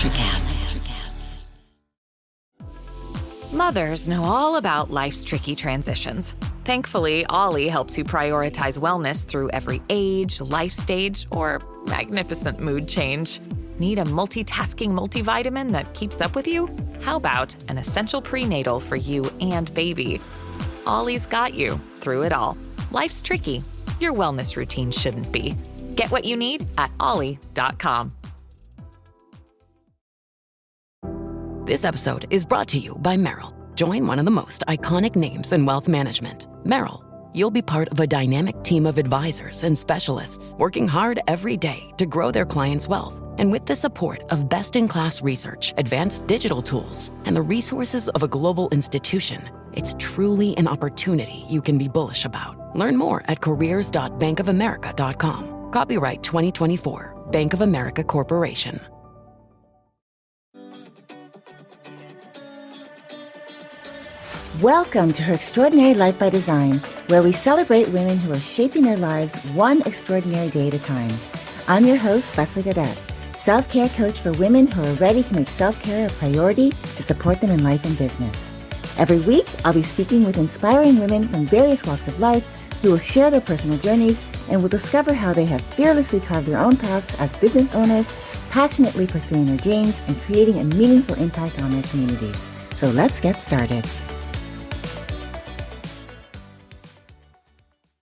Electricast. Mothers know all about life's tricky transitions. Thankfully, Ollie helps you prioritize wellness through every age, life stage, or magnificent mood change. Need a multitasking multivitamin that keeps up with you? How about an essential prenatal for you and baby? Ollie's got you through it all. Life's tricky. Your wellness routine shouldn't be. Get what you need at ollie.com. This episode is brought to you by Merrill. Join one of the most iconic names in wealth management, Merrill. You'll be part of a dynamic team of advisors and specialists working hard every day to grow their clients' wealth. And with the support of best-in-class research, advanced digital tools, and the resources of a global institution, it's truly an opportunity you can be bullish about. Learn more at careers.bankofamerica.com. Copyright 2024, Bank of America Corporation. Welcome to Her Extraordinary Life by Design, where we celebrate women who are shaping their lives one extraordinary day at a time. I'm your host, Leslie Gaudet, self-care coach for women who are ready to make self-care a priority to support them in life and business. Every week, I'll be speaking with inspiring women from various walks of life who will share their personal journeys and will discover how they have fearlessly carved their own paths as business owners, passionately pursuing their dreams and creating a meaningful impact on their communities. So let's get started.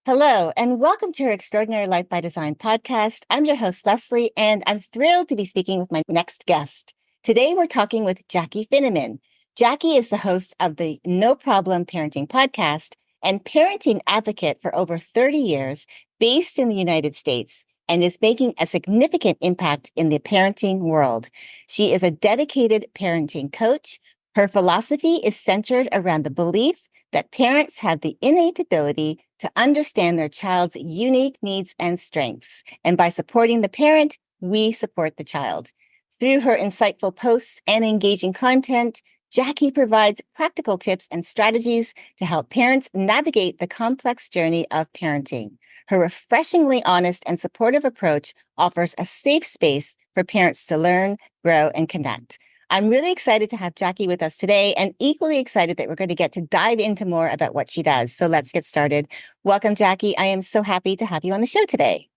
Hello, and welcome to Her Extraordinary Life by Design podcast. I'm your host, Leslie, and I'm thrilled to be speaking with my next guest. Today, we're talking with Jaci Finneman. Jaci is the host of the No Problem Parenting podcast and parenting advocate for over 30 years, based in the United States, and is making a significant impact in the parenting world. She is a dedicated parenting coach. Her philosophy is centered around the belief that parents have the innate ability to understand their child's unique needs and strengths. And by supporting the parent, we support the child. Through her insightful posts and engaging content, Jaci provides practical tips and strategies to help parents navigate the complex journey of parenting. Her refreshingly honest and supportive approach offers a safe space for parents to learn, grow, and connect. I'm really excited to have Jaci with us today and equally excited that we're going to get to dive into more about what she does. So let's get started. Welcome, Jaci. I am so happy to have you on the show today.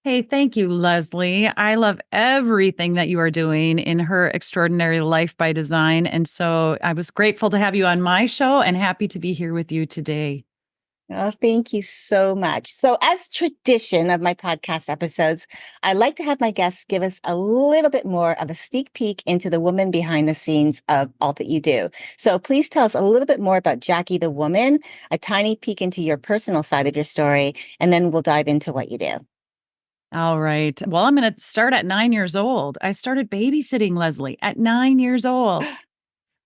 Hey, thank you, Leslie. I love everything that you are doing in Her Extraordinary Life by Design. And so I was grateful to have you on my show and happy to be here with you today. Oh, thank you so much. So as tradition of my podcast episodes, I like to have my guests give us a little bit more of a sneak peek into the woman behind the scenes of all that you do. So please tell us a little bit more about Jaci the woman, a tiny peek into your personal side of your story, and then we'll dive into what you do. All right. Well, I'm going to start at 9 years old. I started babysitting, Leslie, at 9 years old.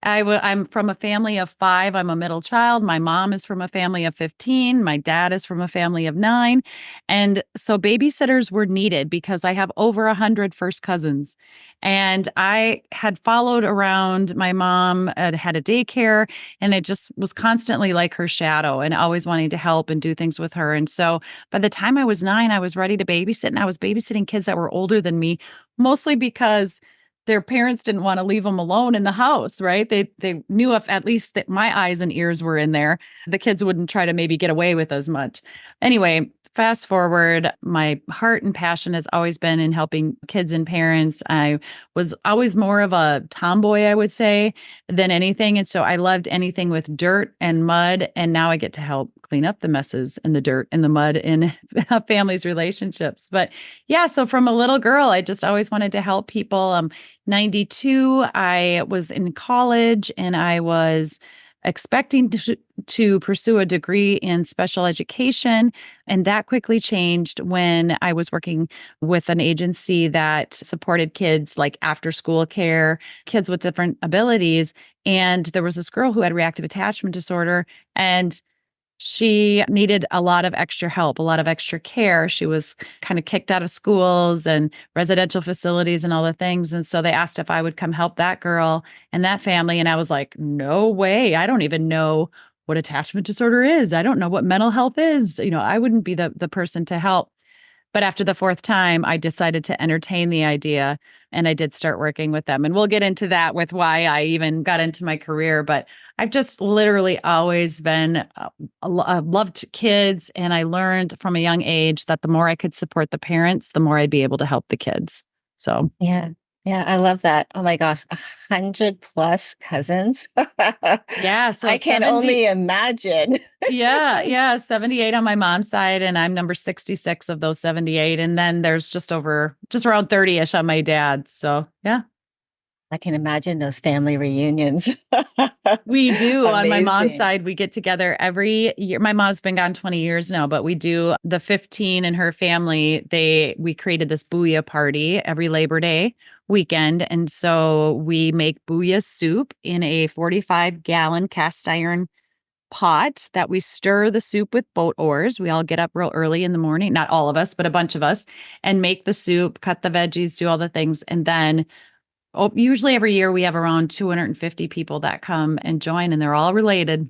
I'm from a family of 5. I'm a middle child. My mom is from a family of 15. My dad is from a family of 9. And so babysitters were needed because I have over 100 first cousins. And I had followed around my mom, had a daycare, and it just was constantly like her shadow and always wanting to help and do things with her. And so by the time I was 9, I was ready to babysit, and I was babysitting kids that were older than me, mostly because their parents didn't want to leave them alone in the house, right? They knew if at least that my eyes and ears were in there, the kids wouldn't try to maybe get away with as much. Anyway, fast forward, my heart and passion has always been in helping kids and parents. I was always more of a tomboy, I would say, than anything. And so I loved anything with dirt and mud. And now I get to help clean up the messes and the dirt and the mud in families' relationships. But yeah, so from a little girl, I just always wanted to help people. 92, I was in college and I was expecting to pursue a degree in special education. And that quickly changed when I was working with an agency that supported kids like after school care, kids with different abilities. And there was this girl who had reactive attachment disorder, and she needed a lot of extra help, a lot of extra care. She was kind of kicked out of schools and residential facilities and all the things. And so they asked if I would come help that girl and that family. And I was like, no way. I don't even know what attachment disorder is. I don't know what mental health is. I wouldn't be the person to help. But after the 4th time, I decided to entertain the idea And I did start working with them. And we'll get into that with why I even got into my career. But I've just literally always been, loved kids. And I learned from a young age that the more I could support the parents, the more I'd be able to help the kids. So, Yeah. Yeah, I love that. Oh my gosh, 100 plus cousins. yeah. So I can only imagine. yeah, 78 on my mom's side, and I'm number 66 of those 78. And then there's just around 30-ish on my dad's. So, yeah. I can imagine those family reunions. We do. On my mom's Amazing. side, we get together every year. My mom's been gone 20 years now, but we do the 15 in her family. We created this booyah party every Labor Day weekend. And so we make booyah soup in a 45-gallon cast iron pot that we stir the soup with boat oars. We all get up real early in the morning, not all of us, but a bunch of us, and make the soup, cut the veggies, do all the things. And then usually every year we have around 250 people that come and join, and they're all related.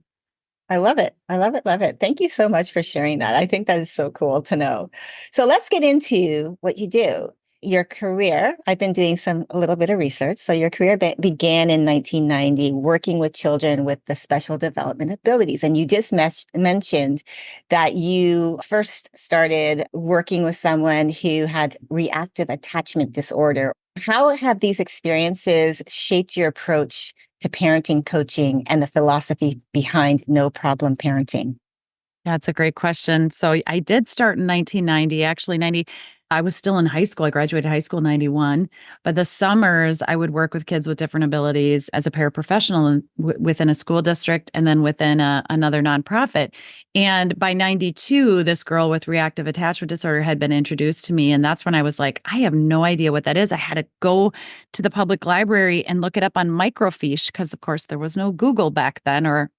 I love it. I love it. Love it. Thank you so much for sharing that. I think that is so cool to know. So let's get into what you do. Your career, I've been doing a little bit of research. So your career began in 1990 working with children with the special development abilities. And you just mentioned that you first started working with someone who had reactive attachment disorder. How have these experiences shaped your approach to parenting coaching and the philosophy behind no problem parenting? That's a great question. So I did start in 1990, actually 90. I was still in high school. I graduated high school in 91, but the summers I would work with kids with different abilities as a paraprofessional within a school district and then within another nonprofit. And by 92, this girl with reactive attachment disorder had been introduced to me. And that's when I was like, I have no idea what that is. I had to go to the public library and look it up on microfiche because, of course, there was no Google back then, or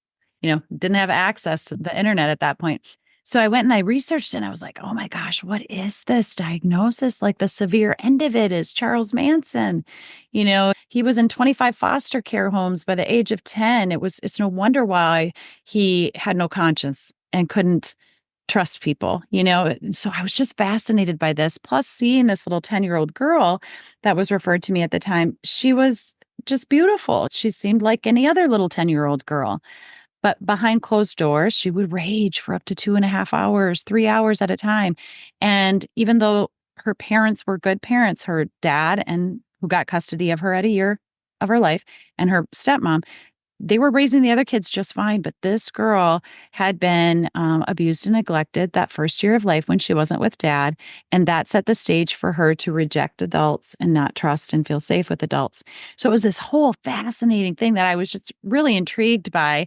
didn't have access to the internet at that point. So I went and I researched and I was like, oh my gosh, what is this diagnosis? Like the severe end of it is Charles Manson. He was in 25 foster care homes by the age of 10. It's no wonder why he had no conscience and couldn't trust people. So I was just fascinated by this. Plus seeing this little 10-year-old girl that was referred to me at the time, she was just beautiful. She seemed like any other little 10-year-old girl. But behind closed doors, she would rage for up to 2.5 hours, 3 hours at a time. And even though her parents were good parents, her dad, and who got custody of her at a year of her life, and her stepmom, they were raising the other kids just fine. But this girl had been abused and neglected that first year of life when she wasn't with dad. And that set the stage for her to reject adults and not trust and feel safe with adults. So it was this whole fascinating thing that I was just really intrigued by.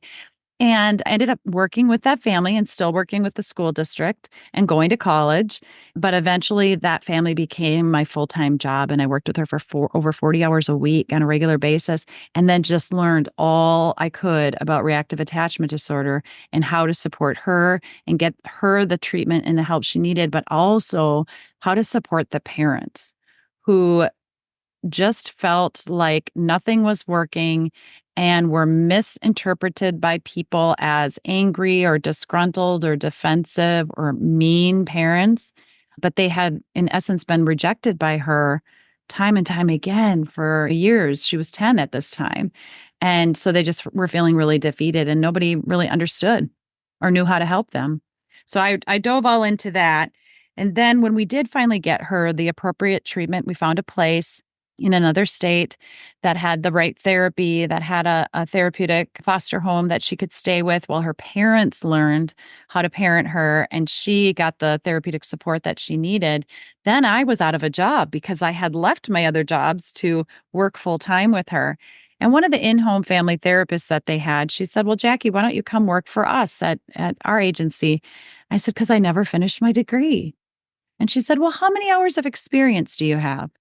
And I ended up working with that family and still working with the school district and going to college. But eventually that family became my full-time job. And I worked with her for over 40 hours a week on a regular basis. And then just learned all I could about reactive attachment disorder and how to support her and get her the treatment and the help she needed, but also how to support the parents who just felt like nothing was working and were misinterpreted by people as angry or disgruntled or defensive or mean parents. But they had, in essence, been rejected by her time and time again for years. She was 10 at this time. And so they just were feeling really defeated and nobody really understood or knew how to help them. So I dove all into that. And then when we did finally get her the appropriate treatment, we found a place in another state that had the right therapy, that had a therapeutic foster home that she could stay with while her parents learned how to parent her and she got the therapeutic support that she needed. Then I was out of a job because I had left my other jobs to work full time with her. And one of the in-home family therapists that they had, she said, well, Jackie, why don't you come work for us at our agency? I said, because I never finished my degree. And she said, well, how many hours of experience do you have?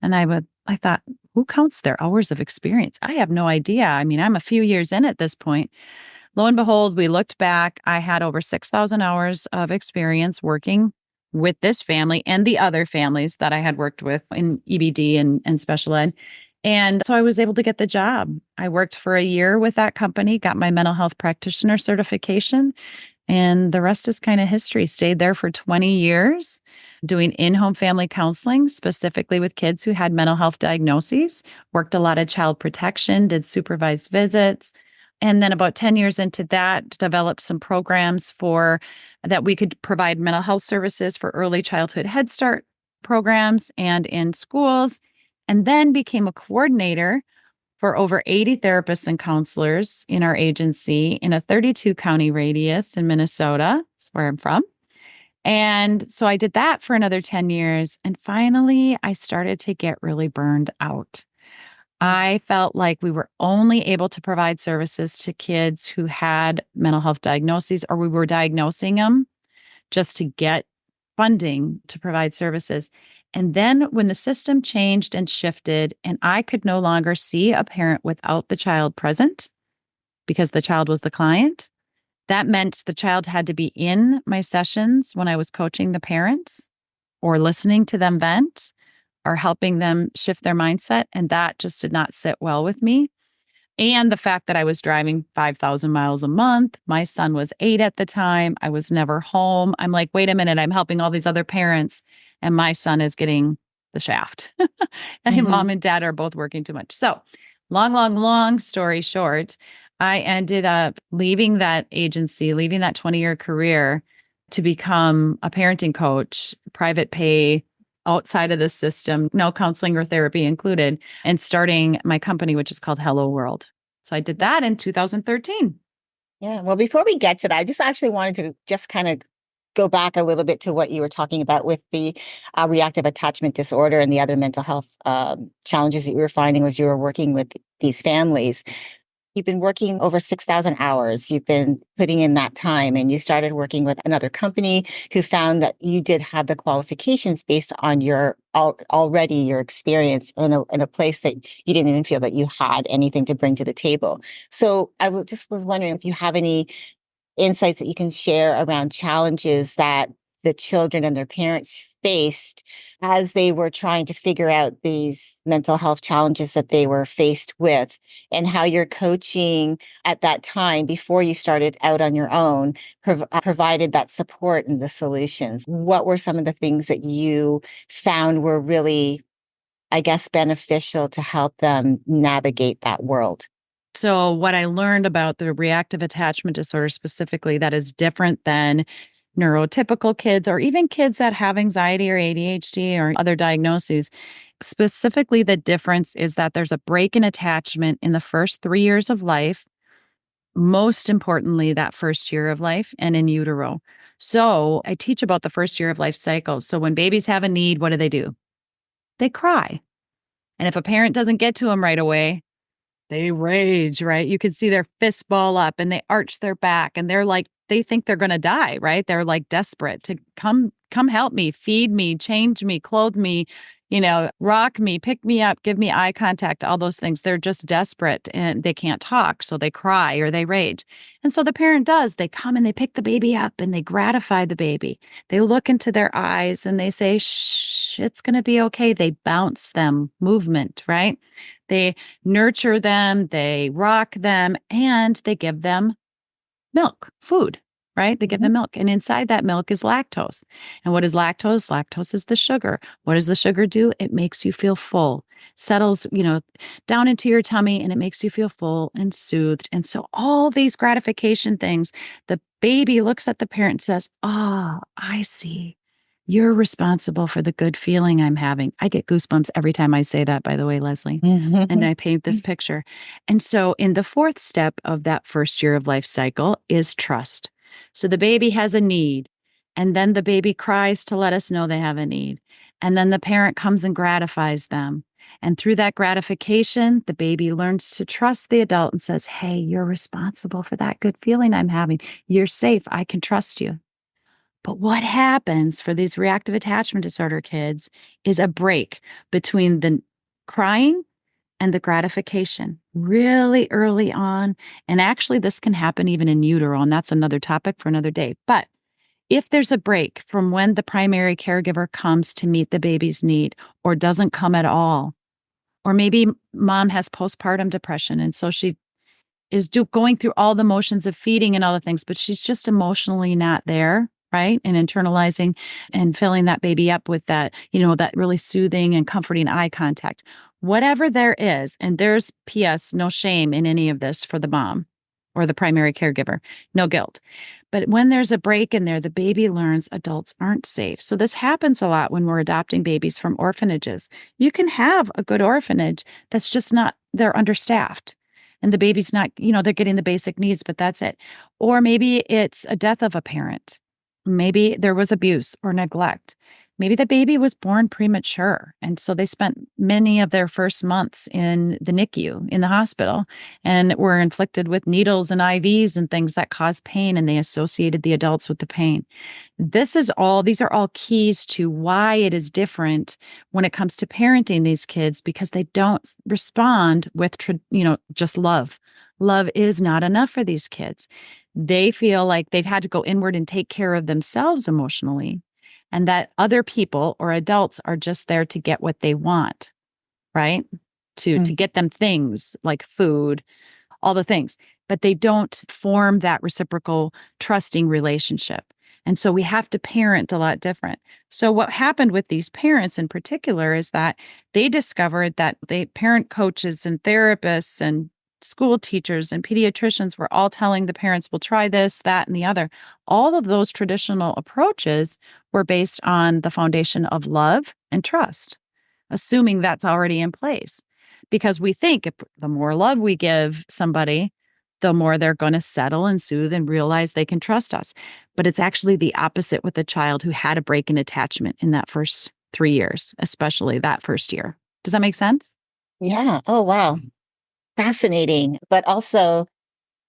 And I thought, who counts their hours of experience? I have no idea. I mean, I'm a few years in at this point. Lo and behold, we looked back. I had over 6,000 hours of experience working with this family and the other families that I had worked with in EBD and special ed. And so I was able to get the job. I worked for a year with that company, got my mental health practitioner certification, And the rest is kind of history. Stayed there for 20 years, doing in-home family counseling, specifically with kids who had mental health diagnoses, worked a lot of child protection, did supervised visits. And then about 10 years into that, developed some programs for that we could provide mental health services for early childhood Head Start programs and in schools, and then became a coordinator for over 80 therapists and counselors in our agency in a 32 county radius in Minnesota. That's where I'm from. And so I did that for another 10 years. And finally, I started to get really burned out. I felt like we were only able to provide services to kids who had mental health diagnoses, or we were diagnosing them just to get funding to provide services. And then when the system changed and shifted, and I could no longer see a parent without the child present because the child was the client, that meant the child had to be in my sessions when I was coaching the parents or listening to them vent or helping them shift their mindset. And that just did not sit well with me. And the fact that I was driving 5,000 miles a month. My son was 8 at the time. I was never home. I'm like, wait a minute, I'm helping all these other parents, and my son is getting the shaft. And mom and dad are both working too much. So long story short, I ended up leaving that agency, leaving that 20-year career to become a parenting coach, private pay, outside of the system, no counseling or therapy included, and starting my company, which is called Hello World. So I did that in 2013. Yeah. Well, before we get to that, I just actually wanted to just kind of go back a little bit to what you were talking about with the reactive attachment disorder and the other mental health challenges that you were finding as you were working with these families. You've been working over 6,000 hours. You've been putting in that time, and you started working with another company who found that you did have the qualifications based on your already your experience in a place that you didn't even feel that you had anything to bring to the table. So just was wondering if you have any insights that you can share around challenges that the children and their parents faced as they were trying to figure out these mental health challenges that they were faced with, and how your coaching at that time, before you started out on your own, provided that support and the solutions. What were some of the things that you found were really, I guess, beneficial to help them navigate that world? So what I learned about the reactive attachment disorder specifically that is different than neurotypical kids or even kids that have anxiety or ADHD or other diagnoses. Specifically, the difference is that there's a break in attachment in the first 3 years of life, most importantly, that first year of life and in utero. So I teach about the first year of life cycle. So when babies have a need, what do? They cry. And if a parent doesn't get to them right away, they rage, right? You can see their fists ball up and they arch their back and they're like, they think they're going to die, right? They're like desperate to come help me, feed me, change me, clothe me, rock me, pick me up, give me eye contact, all those things. They're just desperate and they can't talk. So they cry or they rage. And so the parent does, they come and they pick the baby up and they gratify the baby. They look into their eyes and they say, shh, it's going to be okay. They bounce them, movement, right? They nurture them, they rock them, and they give them milk, food, right? They give them milk. And inside that milk is lactose. And what is lactose? Lactose is the sugar. What does the sugar do? It makes you feel full, settles, down into your tummy, and it makes you feel full and soothed. And so all these gratification things, the baby looks at the parent and says, "Ah, I see. You're responsible for the good feeling I'm having." I get goosebumps every time I say that, by the way, Leslie. And I paint this picture. And so in the fourth step of that first year of life cycle is trust. So the baby has a need, and then the baby cries to let us know they have a need. And then the parent comes and gratifies them. And through that gratification, the baby learns to trust the adult and says, "Hey, you're responsible for that good feeling I'm having. You're safe. I can trust you." But what happens for these reactive attachment disorder kids is a break between the crying and the gratification really early on. And actually, this can happen even in utero, and that's another topic for another day. But if there's a break from when the primary caregiver comes to meet the baby's need or doesn't come at all, or maybe mom has postpartum depression, and so she is going through all the motions of feeding and all the things, but she's just emotionally not there, right? And internalizing and filling that baby up with that, that really soothing and comforting eye contact. Whatever there is, and there's PS, no shame in any of this for the mom or the primary caregiver, no guilt. But when there's a break in there, the baby learns adults aren't safe. So this happens a lot when we're adopting babies from orphanages. You can have a good orphanage that's just not, they're understaffed. And the baby's not, they're getting the basic needs, but that's it. Or maybe it's a death of a parent. Maybe there was abuse or neglect. Maybe the baby was born premature. And so they spent many of their first months in the NICU, in the hospital, and were inflicted with needles and IVs and things that cause pain, and they associated the adults with the pain. These are all keys to why it is different when it comes to parenting these kids, because they don't respond with, just love. Love is not enough for these kids. They feel like they've had to go inward and take care of themselves emotionally, and that other people or adults are just there to get what they want, right? To get them things like food, all the things, but they don't form that reciprocal trusting relationship. And so we have to parent a lot different. So what happened with these parents in particular is that they discovered that parent coaches and therapists and school teachers and pediatricians were all telling the parents, we'll try this, that, and the other. All of those traditional approaches were based on the foundation of love and trust, assuming that's already in place. Because we think if the more love we give somebody, the more they're going to settle and soothe and realize they can trust us. But it's actually the opposite with a child who had a break in attachment in that first 3 years, especially that first year. Does that make sense? Yeah. Oh, wow. Fascinating, but also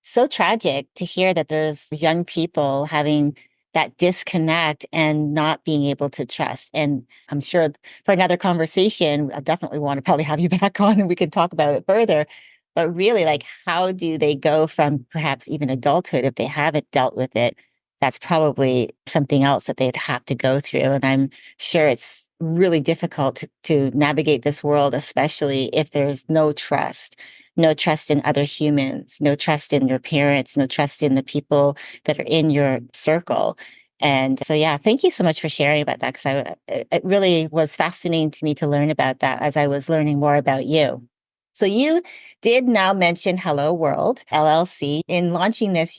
so tragic to hear that there's young people having that disconnect and not being able to trust. And I'm sure for another conversation, I definitely want to probably have you back on and we can talk about it further. But really, like, how do they go from perhaps even adulthood if they haven't dealt with it? That's probably something else that they'd have to go through. And I'm sure it's really difficult to navigate this world, especially if there's no trust in other humans, no trust in your parents, no trust in the people that are in your circle. And so, yeah, thank you so much for sharing about that, because it really was fascinating to me to learn about that as I was learning more about you. So you did now mention Hello World, LLC. In launching this,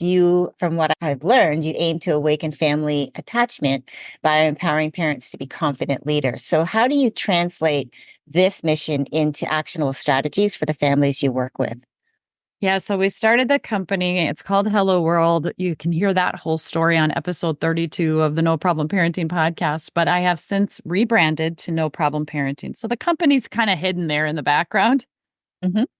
from what I've learned, you aim to awaken family attachment by empowering parents to be confident leaders. So how do you translate this mission into actionable strategies for the families you work with? Yeah, so we started the company. It's called Hello World. You can hear that whole story on episode 32 of the No Problem Parenting podcast, but I have since rebranded to No Problem Parenting. So the company's kind of hidden there in the background.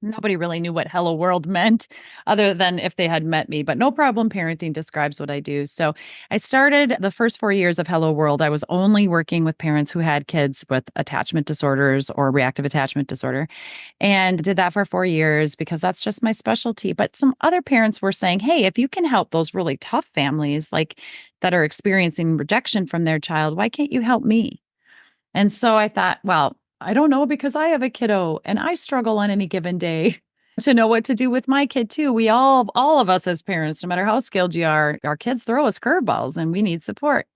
Nobody really knew what Hello World meant other than if they had met me, but No Problem Parenting describes what I do. So I started the first 4 years of Hello World. I was only working with parents who had kids with attachment disorders or reactive attachment disorder, and did that for 4 years because that's just my specialty. But some other parents were saying, hey, if you can help those really tough families like that are experiencing rejection from their child, why can't you help me? And so I thought, well, I don't know, because I have a kiddo and I struggle on any given day to know what to do with my kid too. We all of us as parents, no matter how skilled you are, our kids throw us curveballs and we need support.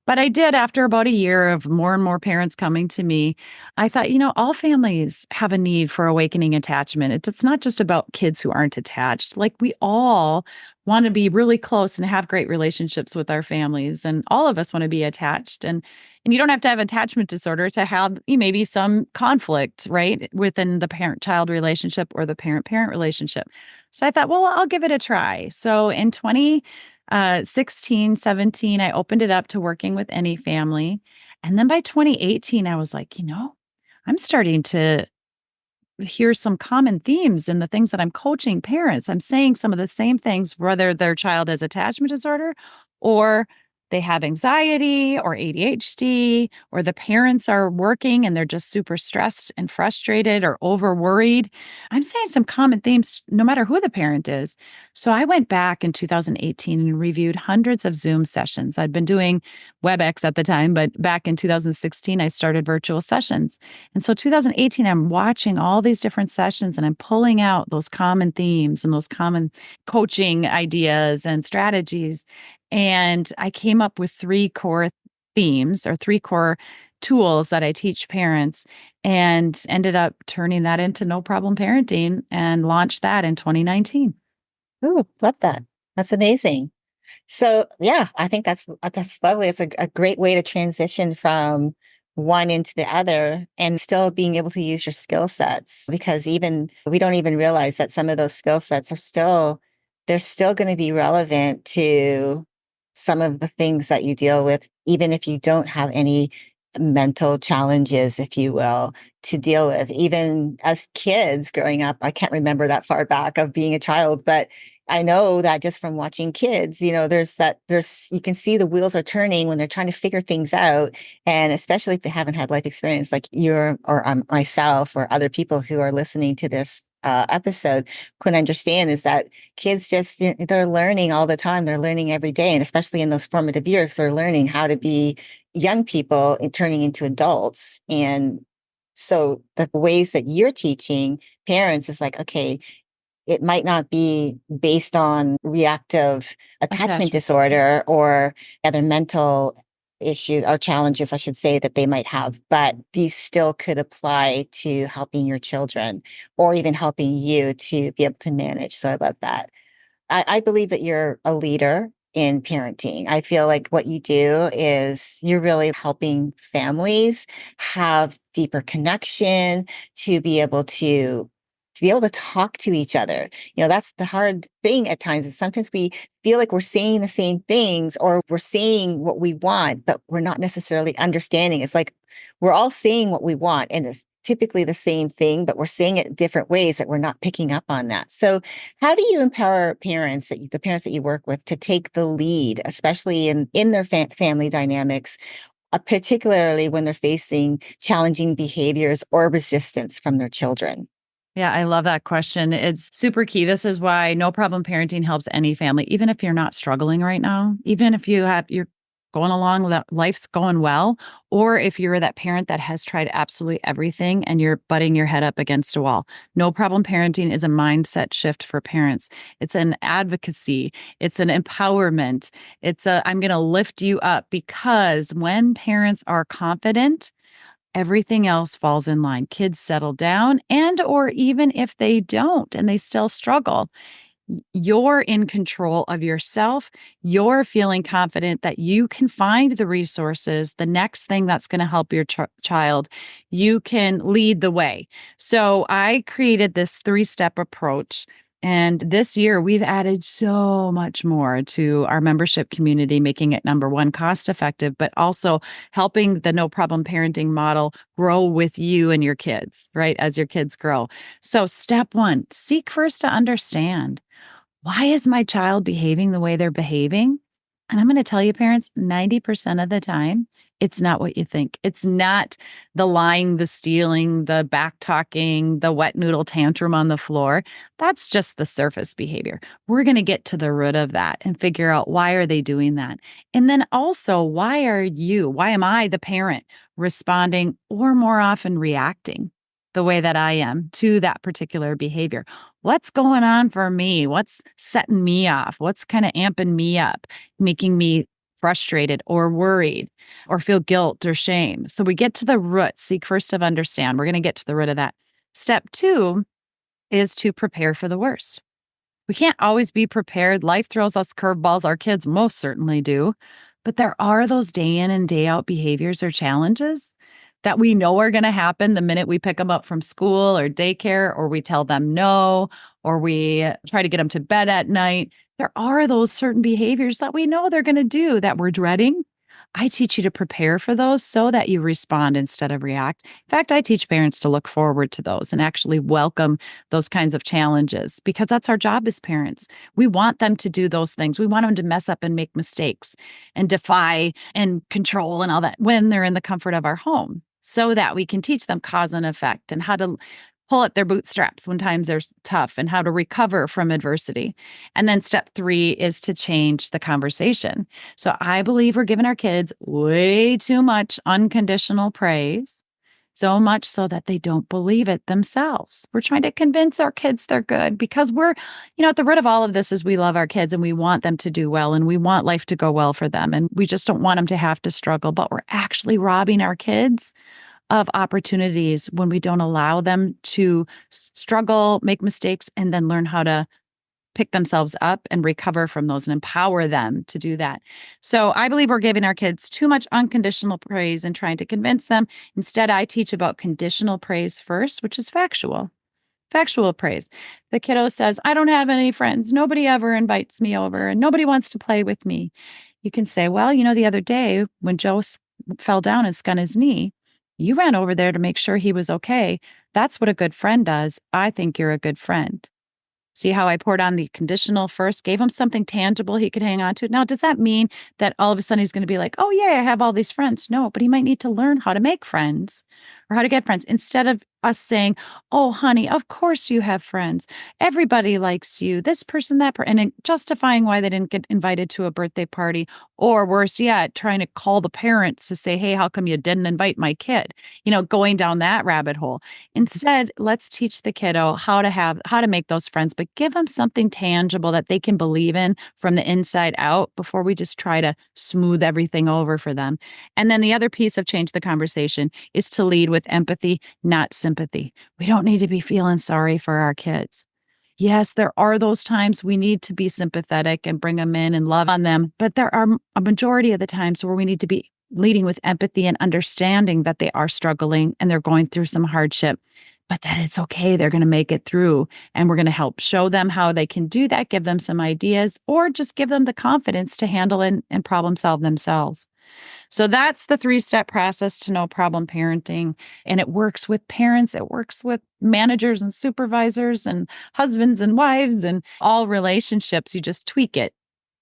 But I did, after about a year of more and more parents coming to me, I thought, all families have a need for awakening attachment. It's not just about kids who aren't attached. Like, we all want to be really close and have great relationships with our families. And all of us want to be attached. And you don't have to have attachment disorder to have maybe some conflict, right, within the parent-child relationship or the parent-parent relationship. So I thought, well, I'll give it a try. So in 2016, 17, I opened it up to working with any family. And then by 2018, I was like, I'm starting to hear some common themes in the things that I'm coaching parents. I'm saying some of the same things, whether their child has attachment disorder or they have anxiety or ADHD, or the parents are working and they're just super stressed and frustrated or over worried. I'm saying some common themes no matter who the parent is. So I went back in 2018 and reviewed hundreds of Zoom sessions. I'd been doing WebEx at the time, but back in 2016, I started virtual sessions. And so 2018, I'm watching all these different sessions and I'm pulling out those common themes and those common coaching ideas and strategies. And I came up with 3 core themes or 3 core tools that I teach parents and ended up turning that into No Problem Parenting and launched that in 2019. Ooh, love that. That's amazing. So yeah, I think that's lovely. It's a great way to transition from one into the other and still being able to use your skill sets, because even we don't even realize that some of those skill sets are still they're still going to be relevant to some of the things that you deal with, even if you don't have any mental challenges, if you will, to deal with. Even as kids growing up, I can't remember that far back of being a child, but I know that just from watching kids, you can see the wheels are turning when they're trying to figure things out. And especially if they haven't had life experience like myself or other people who are listening to this episode could understand, is that kids just, they're learning all the time. They're learning every day. And especially in those formative years, they're learning how to be young people and turning into adults. And so the ways that you're teaching parents is like, okay, it might not be based on reactive attachment disorder or other mental issues or challenges, I should say, that they might have, but these still could apply to helping your children or even helping you to be able to manage. So I love that. I believe that you're a leader in parenting. I feel like what you do is you're really helping families have deeper connection, to be able to talk to each other. That's the hard thing at times, is sometimes we feel like we're saying the same things or we're saying what we want, but we're not necessarily understanding. It's like we're all saying what we want and it's typically the same thing, but we're saying it different ways that we're not picking up on that. So how do you empower the parents that you work with, to take the lead, especially in their family dynamics, particularly when they're facing challenging behaviors or resistance from their children? Yeah, I love that question. It's super key. This is why No Problem Parenting helps any family, even if you're not struggling right now, even if you're going along, life's going well, or if you're that parent that has tried absolutely everything and you're butting your head up against a wall. No Problem Parenting is a mindset shift for parents. It's an advocacy. It's an empowerment. I'm going to lift you up, because when parents are confident, everything else falls in line. Kids settle down, and or even if they don't and they still struggle, you're in control of yourself. You're feeling confident that you can find the resources, the next thing that's going to help your child. You can lead the way. So I created this 3-step approach. And this year, we've added so much more to our membership community, making it, number one, cost effective, but also helping the No Problem Parenting model grow with you and your kids, right? As your kids grow. So step 1, seek first to understand, why is my child behaving the way they're behaving? And I'm going to tell you, parents, 90% of the time, it's not what you think. It's not the lying, the stealing, the back talking, the wet noodle tantrum on the floor. That's just the surface behavior. We're going to get to the root of that and figure out, why are they doing that? And then also, why am I, the parent, responding or more often reacting the way that I am to that particular behavior? What's going on for me? What's setting me off? What's kind of amping me up, making me frustrated or worried or feel guilt or shame? So we get to the root, seek first to understand. We're going to get to the root of that. Step 2 is to prepare for the worst. We can't always be prepared. Life throws us curveballs. Our kids most certainly do. But there are those day in and day out behaviors or challenges that we know are going to happen the minute we pick them up from school or daycare, or we tell them no, or we try to get them to bed at night. There are those certain behaviors that we know they're going to do that we're dreading. I teach you to prepare for those so that you respond instead of react. In fact, I teach parents to look forward to those and actually welcome those kinds of challenges because that's our job as parents. We want them to do those things. We want them to mess up and make mistakes and defy and control and all that when they're in the comfort of our home so that we can teach them cause and effect and how to pull up their bootstraps when times are tough and how to recover from adversity. And then step 3 is to change the conversation. So I believe we're giving our kids way too much unconditional praise, so much so that they don't believe it themselves. We're trying to convince our kids they're good because we're, at the root of all of this is we love our kids and we want them to do well and we want life to go well for them. And we just don't want them to have to struggle, but we're actually robbing our kids of opportunities when we don't allow them to struggle, make mistakes, and then learn how to pick themselves up and recover from those and empower them to do that. So I believe we're giving our kids too much unconditional praise and trying to convince them. Instead, I teach about conditional praise first, which is factual. Factual praise. The kiddo says, I don't have any friends. Nobody ever invites me over and nobody wants to play with me. You can say, well, the other day when Joe fell down and skunned his knee, you ran over there to make sure he was okay. That's what a good friend does. I think you're a good friend. See how I poured on the conditional first, gave him something tangible he could hang on to. Now, does that mean that all of a sudden he's going to be like, oh, yeah, I have all these friends? No, but he might need to learn how to make friends or how to get friends instead of us saying, oh, honey, of course you have friends. Everybody likes you. This person, that person, and justifying why they didn't get invited to a birthday party. Or worse yet, trying to call the parents to say, hey, how come you didn't invite my kid? Going down that rabbit hole. Instead, let's teach the kiddo how to make those friends, but give them something tangible that they can believe in from the inside out before we just try to smooth everything over for them. And then the other piece of change the conversation is to lead with empathy, not sympathy. We don't need to be feeling sorry for our kids. Yes, there are those times we need to be sympathetic and bring them in and love on them, but there are a majority of the times where we need to be leading with empathy and understanding that they are struggling and they're going through some hardship, but that it's okay. They're going to make it through. And we're going to help show them how they can do that, give them some ideas, or just give them the confidence to handle it and problem solve themselves. So that's the 3-step process to no problem parenting. And it works with parents. It works with managers and supervisors and husbands and wives and all relationships. You just tweak it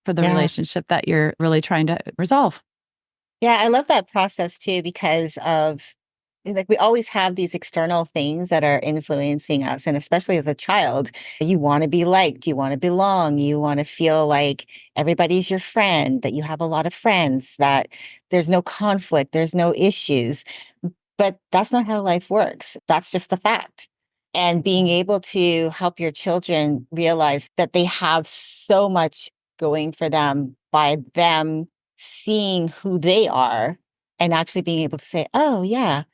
for the relationship that you're really trying to resolve. Yeah, I love that process too, because of we always have these external things that are influencing us. And especially as a child, you want to be liked, you want to belong, you want to feel like everybody's your friend, that you have a lot of friends, that there's no conflict, there's no issues. But that's not how life works. That's just the fact. And being able to help your children realize that they have so much going for them by them seeing who they are and actually being able to say, oh, yeah,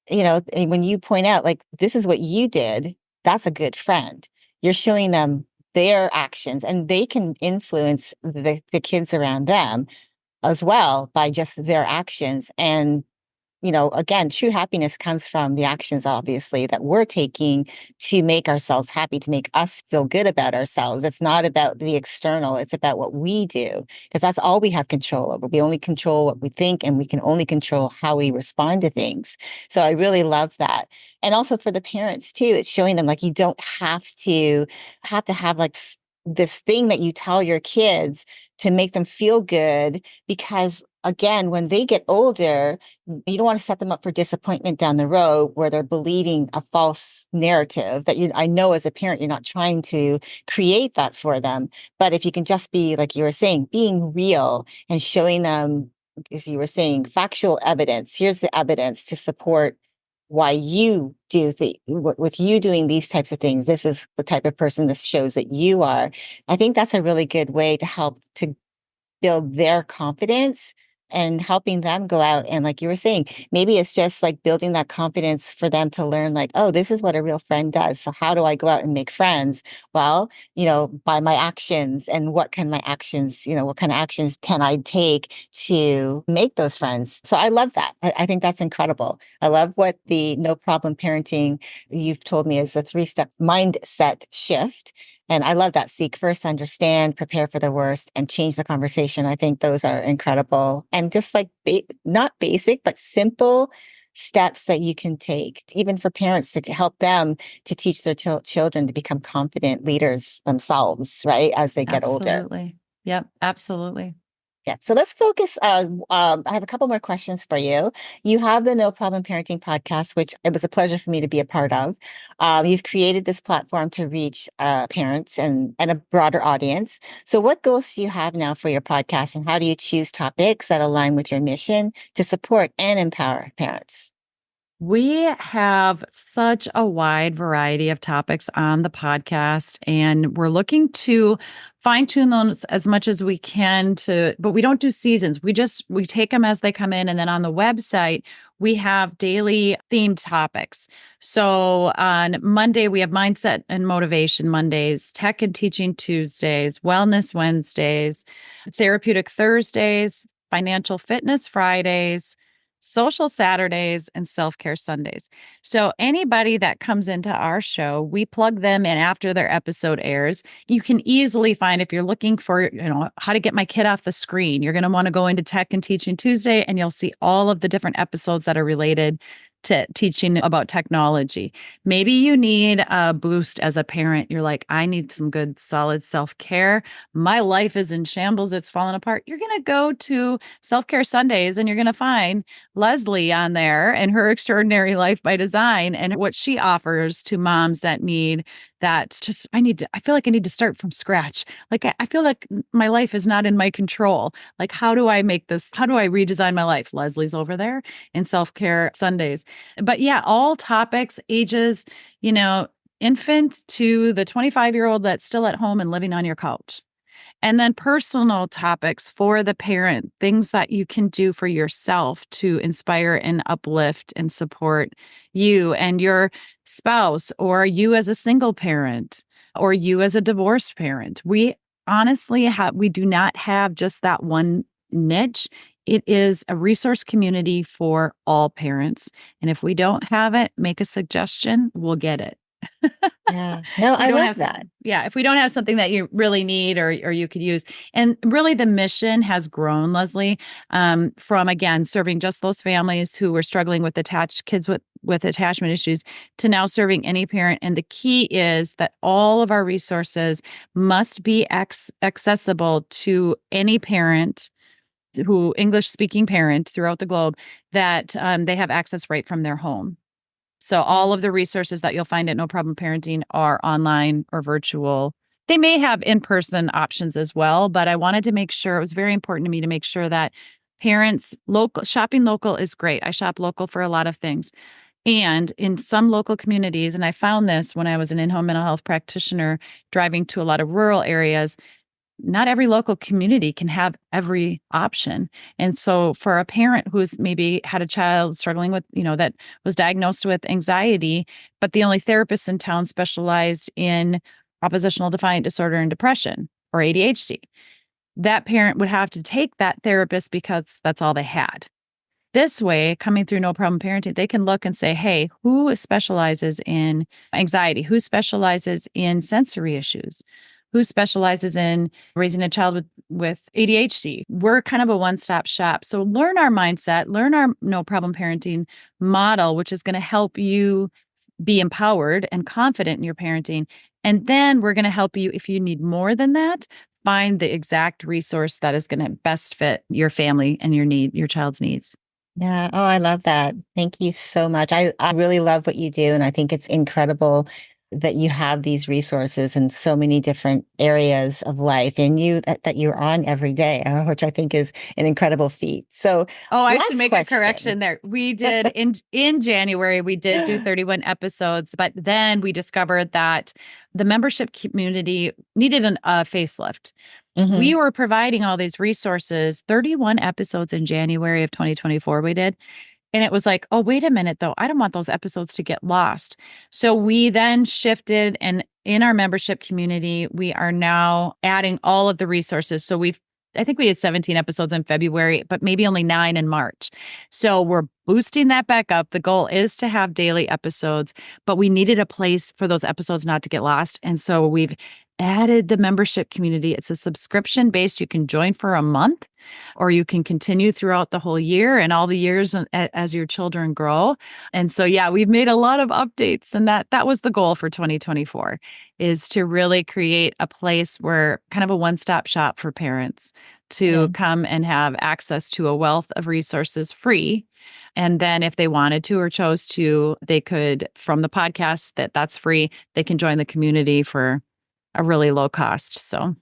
and when you point out, like, this is what you did, that's a good friend. You're showing them their actions and they can influence the kids around them as well by just their actions. And again, true happiness comes from the actions, obviously, that we're taking to make ourselves happy, to make us feel good about ourselves. It's not about the external. It's about what we do, because that's all we have control over. We only control what we think, and we can only control how we respond to things. So I really love that. And also for the parents too, it's showing them like you don't have like this thing that you tell your kids to make them feel good, because again, when they get older, you don't want to set them up for disappointment down the road where they're believing a false narrative that I know as a parent, you're not trying to create that for them. But if you can just be, like you were saying, being real and showing them, as you were saying, factual evidence. Here's the evidence to support why you do with you doing these types of things. This is the type of person this shows that you are. I think that's a really good way to help to build their confidence and helping them go out. And like you were saying, maybe it's just like building that confidence for them to learn like, oh, this is what a real friend does. So how do I go out and make friends? Well, by my actions. And what can my actions, what kind of actions can I take to make those friends? So I love that. I think that's incredible. I love what the no problem parenting you've told me is a 3-step mindset shift. And I love that. Seek first, understand, prepare for the worst, and change the conversation. I think those are incredible. And just like not basic, but simple steps that you can take, even for parents to help them to teach their children to become confident leaders themselves, right? As they get older. Absolutely. Yep, absolutely. Yeah. So let's focus. I have a couple more questions for you. You have the No Problem Parenting podcast, which it was a pleasure for me to be a part of. You've created this platform to reach parents and a broader audience. So what goals do you have now for your podcast, and how do you choose topics that align with your mission to support and empower parents? We have such a wide variety of topics on the podcast, and we're looking to fine tune those as much as we can but we don't do seasons. We take them as they come in. And then on the website, we have daily themed topics. So on Monday, we have mindset and motivation Mondays, tech and teaching Tuesdays, wellness Wednesdays, therapeutic Thursdays, financial fitness Fridays, social Saturdays, and self-care Sundays. So anybody that comes into our show, we plug them in after their episode airs. You can easily find, if you're looking for, how to get my kid off the screen, you're going to want to go into Tech and Teaching Tuesday, and you'll see all of the different episodes that are related to teaching about technology. Maybe you need a boost as a parent. You're like, I need some good, solid self-care. My life is in shambles. It's falling apart. You're going to go to Self-Care Sundays, and you're going to find Leslie on there and her extraordinary life by design and what she offers to moms that need that. Just, I feel like I need to start from scratch. Like, I feel like my life is not in my control. Like, how do I redesign my life? Leslie's over there in Self-Care Sundays. But yeah, all topics, ages, infant to the 25-year-old that's still at home and living on your couch. And then personal topics for the parent, things that you can do for yourself to inspire and uplift and support you and your spouse, or you as a single parent, or you as a divorced parent. We honestly we do not have just that one niche. It is a resource community for all parents. And if we don't have it, make a suggestion, we'll get it. Yeah. No, I love that. Yeah. If we don't have something that you really need or you could use. And really the mission has grown, Leslie, from, again, serving just those families who were struggling with kids with attachment issues to now serving any parent. And the key is that all of our resources must be accessible to any parent English speaking parent throughout the globe, that they have access right from their home. So all of the resources that you'll find at No Problem Parenting are online or virtual. They may have in-person options as well, but I wanted to make sure, it was very important to me to make sure that parents, shopping local is great. I shop local for a lot of things. And in some local communities, and I found this when I was an in-home mental health practitioner driving to a lot of rural areas, not every local community can have every option. And so for a parent who's maybe had a child struggling with, that was diagnosed with anxiety, but the only therapists in town specialized in oppositional defiant disorder and depression, or ADHD, that parent would have to take that therapist because that's all they had. This way, coming through No Problem Parenting, they can look and say, hey, who specializes in anxiety? Who specializes in sensory issues? Who specializes in raising a child with ADHD? We're kind of a one-stop shop. So learn our mindset, learn our No Problem Parenting model, which is going to help you be empowered and confident in your parenting. And then we're going to help you, if you need more than that, find the exact resource that is going to best fit your family and your child's needs. Yeah. Oh, I love that. Thank you so much. I really love what you do. And I think it's incredible that you have these resources in so many different areas of life, and that you're on every day, which I think is an incredible feat. So, I should make a correction there. We did in January, we did do 31 episodes, but then we discovered that the membership community needed a facelift. Mm-hmm. We were providing all these resources, 31 episodes in January of 2024 we did. And it was like, oh, wait a minute, though. I don't want those episodes to get lost. So we then shifted, and in our membership community, we are now adding all of the resources. So I think we had 17 episodes in February, but maybe only 9 in March. So we're boosting that back up. The goal is to have daily episodes, but we needed a place for those episodes not to get lost. And so we've added the membership community. It's a subscription based. You can join for a month, or you can continue throughout the whole year and all the years as your children grow. And so, yeah, we've made a lot of updates, and that was the goal for 2024, is to really create a place where kind of a one-stop shop for parents to come and have access to a wealth of resources free. And then if they wanted to or chose to, they could, from the podcast that's free, they can join the community for a really low cost. So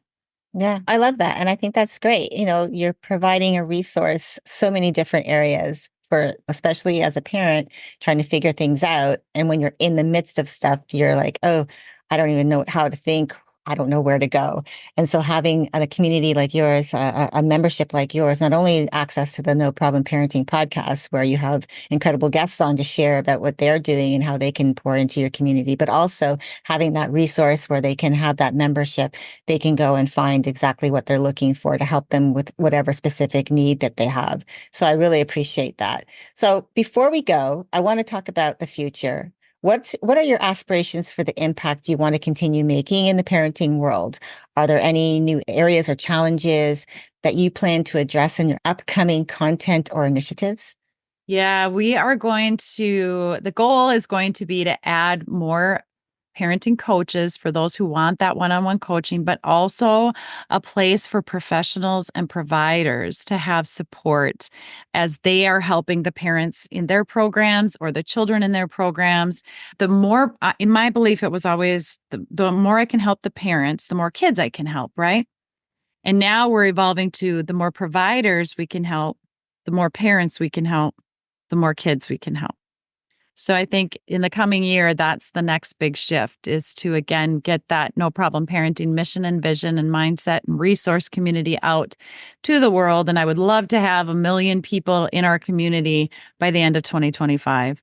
yeah, I love that. And I think that's great. You're providing a resource, so many different areas for, especially as a parent, trying to figure things out. And when you're in the midst of stuff, you're like, oh, I don't even know how to think. I don't know where to go. And so having a community like yours, a membership like yours, not only access to the No Problem Parenting podcast, where you have incredible guests on to share about what they're doing and how they can pour into your community, but also having that resource where they can have that membership. They can go and find exactly what they're looking for to help them with whatever specific need that they have. So I really appreciate that. So before we go, I want to talk about the future. What are your aspirations for the impact you want to continue making in the parenting world? Are there any new areas or challenges that you plan to address in your upcoming content or initiatives? Yeah, the goal is going to be to add more parenting coaches for those who want that one-on-one coaching, but also a place for professionals and providers to have support as they are helping the parents in their programs or the children in their programs. The more, in my belief, it was always the more I can help the parents, the more kids I can help, right? And now we're evolving to the more providers we can help, the more parents we can help, the more kids we can help. So I think in the coming year, that's the next big shift, is to, again, get that No Problem Parenting mission and vision and mindset and resource community out to the world. And I would love to have 1 million people in our community by the end of 2025.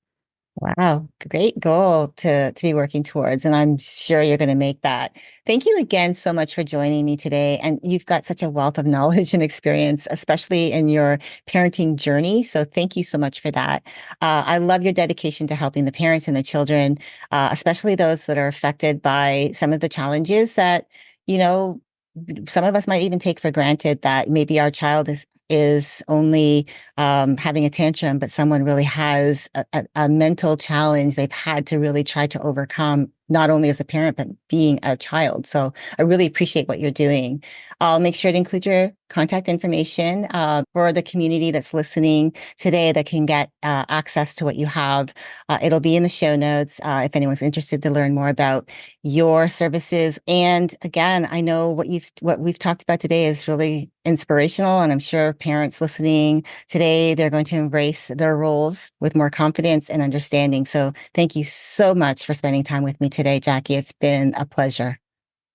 Wow, great goal to be working towards. And I'm sure you're going to make that. Thank you again so much for joining me today. And you've got such a wealth of knowledge and experience, especially in your parenting journey. So thank you so much for that. I love your dedication to helping the parents and the children, especially those that are affected by some of the challenges that, some of us might even take for granted, that maybe our child is only having a tantrum, but someone really has a mental challenge they've had to really try to overcome, not only as a parent, but being a child. So I really appreciate what you're doing. I'll make sure to include your contact information for the community that's listening today that can get access to what you have. It'll be in the show notes if anyone's interested to learn more about your services. And again, I know what we've talked about today is really inspirational, and I'm sure parents listening today, they're going to embrace their roles with more confidence and understanding. So thank you so much for spending time with me today, Jaci. It's been a pleasure.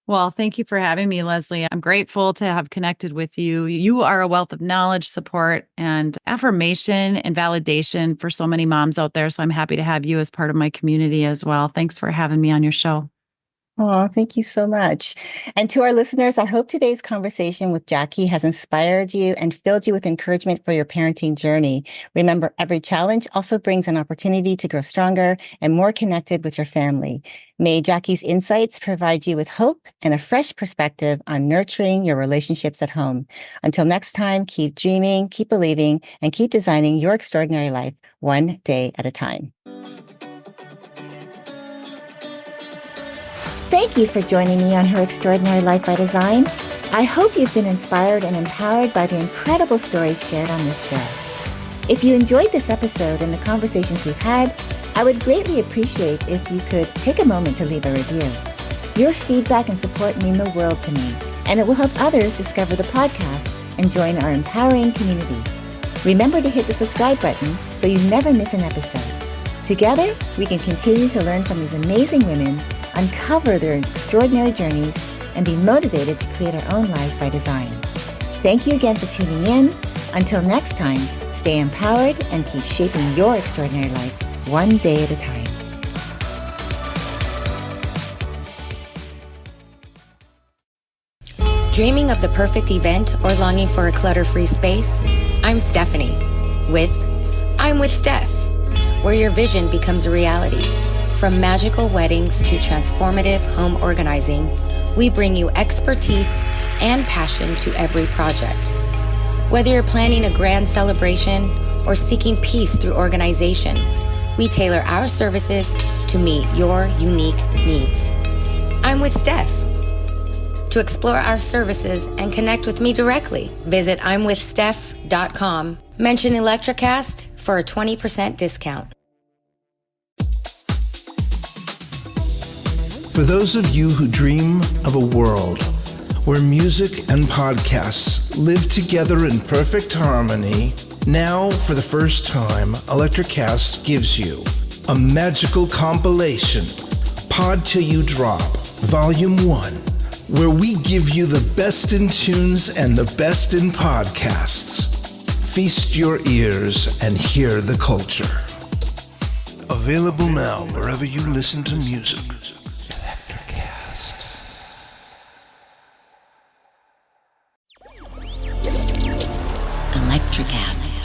Well, thank you for having me, Leslie. I'm grateful to have connected with you. You are a wealth of knowledge, support, and affirmation and validation for so many moms out there. So I'm happy to have you as part of my community as well. Thanks for having me on your show. Oh, thank you so much. And to our listeners, I hope today's conversation with Jaci has inspired you and filled you with encouragement for your parenting journey. Remember, every challenge also brings an opportunity to grow stronger and more connected with your family. May Jaci's insights provide you with hope and a fresh perspective on nurturing your relationships at home. Until next time, keep dreaming, keep believing, and keep designing your extraordinary life one day at a time. Thank you for joining me on Her Extraordinary Life by Design. I hope you've been inspired and empowered by the incredible stories shared on this show. If you enjoyed this episode and the conversations we've had, I would greatly appreciate if you could take a moment to leave a review. Your feedback and support mean the world to me, and it will help others discover the podcast and join our empowering community. Remember to hit the subscribe button so you never miss an episode. Together, we can continue to learn from these amazing women, uncover their extraordinary journeys, and be motivated to create our own lives by design. Thank you again for tuning in. Until next time, stay empowered and keep shaping your extraordinary life one day at a time. Dreaming of the perfect event or longing for a clutter-free space? I'm Stephanie with I'm with Steph, where your vision becomes a reality. From magical weddings to transformative home organizing, we bring you expertise and passion to every project. Whether you're planning a grand celebration or seeking peace through organization, we tailor our services to meet your unique needs. I'm with Steph. To explore our services and connect with me directly, visit imwithsteph.com. Mention Electricast for a 20% discount. For those of you who dream of a world where music and podcasts live together in perfect harmony, now for the first time, Electricast gives you a magical compilation, Pod Till You Drop, Volume 1, where we give you the best in tunes and the best in podcasts. Feast your ears and hear the culture. Available now wherever you listen to music. Electricast.